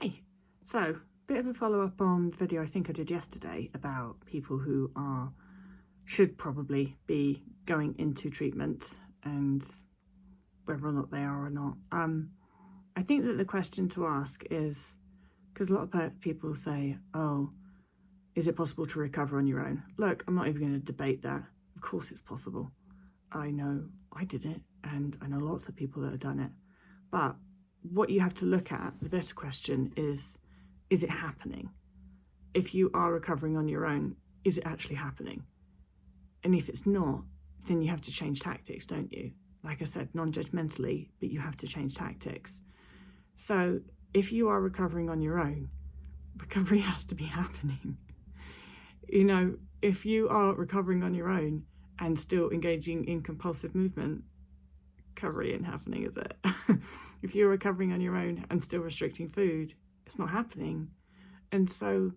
Hi. So, bit of a follow-up on the video I think I did yesterday about people who should probably be going into treatment and whether or not they are or not. I think that the question to ask is, because a lot of people say, oh, is it possible to recover on your own? Look, I'm not even going to debate that. Of course it's possible. I know I did it, and I know lots of people that have done it. But what you have to look at, the better question is it happening? If you are recovering on your own, is it actually happening? And if it's not, then you have to change tactics, don't you? Like I said, non-judgmentally, but you have to change tactics. So if you are recovering on your own, recovery has to be happening. You know, if you are recovering on your own and still engaging in compulsive movement, recovery ain't happening, is it? If you're recovering on your own and still restricting food, it's not happening. And so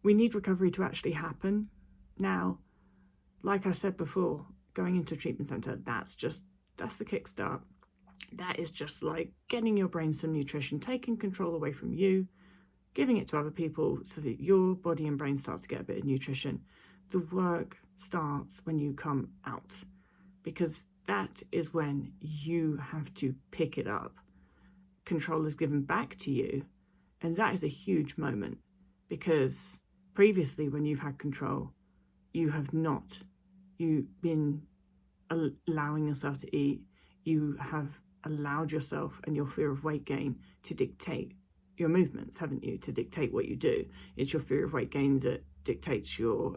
we need recovery to actually happen. Now, like I said before, going into a treatment centre, that's the kickstart. That is just like getting your brain some nutrition, taking control away from you, giving it to other people so that your body and brain starts to get a bit of nutrition. The work starts when you come out, because that is when you have to pick it up. Control is given back to you, and that is a huge moment, because previously when you've had control, you've been allowing yourself to eat. You have allowed yourself and your fear of weight gain to dictate your movements, haven't you? To dictate what you do. It's your fear of weight gain that dictates your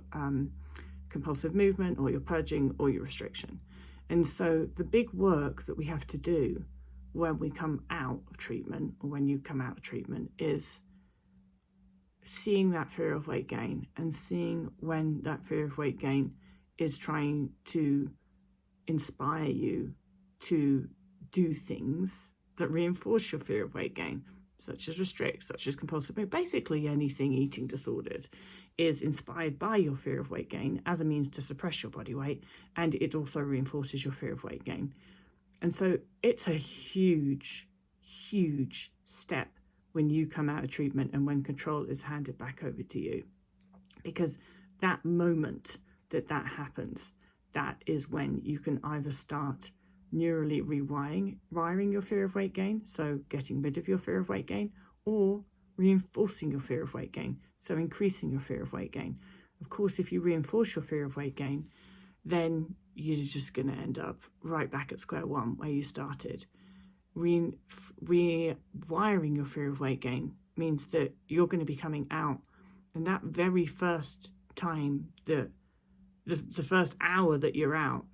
compulsive movement, or your purging, or your restriction. And so the big work that we have to do when we come out of treatment, or when you come out of treatment, is seeing that fear of weight gain, and seeing when that fear of weight gain is trying to inspire you to do things that reinforce your fear of weight gain, such as restrict, such as compulsive movement. Basically anything eating disordered is inspired by your fear of weight gain as a means to suppress your body weight, and it also reinforces your fear of weight gain. And so it's a huge, huge step when you come out of treatment and when control is handed back over to you. Because that moment that happens, that is when you can either start neurally rewiring your fear of weight gain, so getting rid of your fear of weight gain, or reinforcing your fear of weight gain, so increasing your fear of weight gain. Of course, if you reinforce your fear of weight gain, then you're just going to end up right back at square one where you started. Rewiring your fear of weight gain means that you're going to be coming out, and that very first time, the first hour that you're out,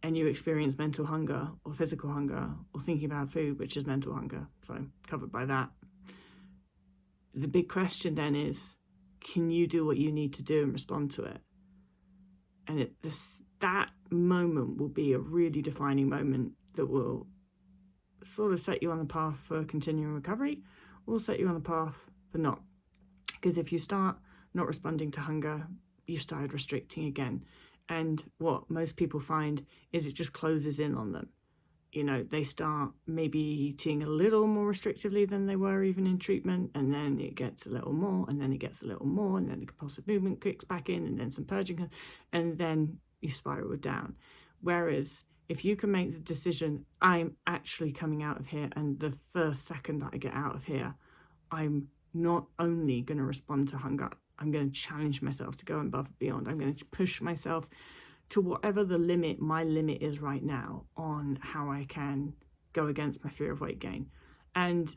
and you experience mental hunger or physical hunger or thinking about food, which is mental hunger, so covered by that. The big question then is, can you do what you need to do and respond to it? And that moment will be a really defining moment that will sort of set you on the path for continuing recovery, or set you on the path for not. Because if you start not responding to hunger, you started restricting again. And what most people find is it just closes in on them. You know, they start maybe eating a little more restrictively than they were even in treatment, and then it gets a little more, and then it gets a little more, and then the compulsive movement kicks back in, and then some purging, and then you spiral down. Whereas if you can make the decision, I'm actually coming out of here, and the first second that I get out of here, I'm not only going to respond to hunger, I'm going to challenge myself to go above and beyond. I'm going to push myself to whatever my limit is right now on how I can go against my fear of weight gain. And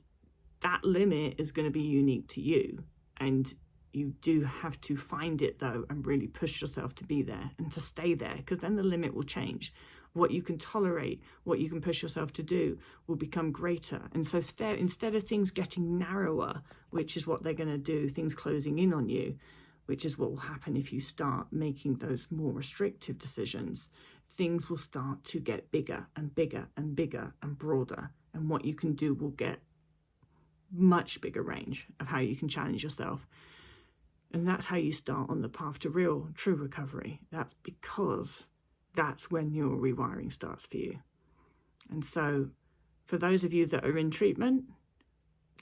that limit is going to be unique to you. And you do have to find it, though, and really push yourself to be there and to stay there, because then the limit will change. What you can tolerate, what you can push yourself to do, will become greater. And so instead of things getting narrower, which is what they're going to do, things closing in on you, which is what will happen if you start making those more restrictive decisions, things will start to get bigger and bigger and bigger and broader. And what you can do will get much bigger range of how you can challenge yourself. And that's how you start on the path to real, true recovery. That's because that's when your rewiring starts for you. And so for those of you that are in treatment,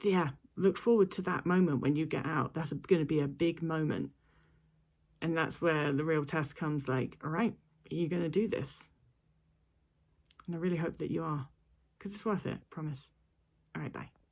yeah, look forward to that moment when you get out. That's going to be a big moment. And that's where the real test comes, like, all right, are you going to do this? And I really hope that you are, because it's worth it, promise. All right, bye.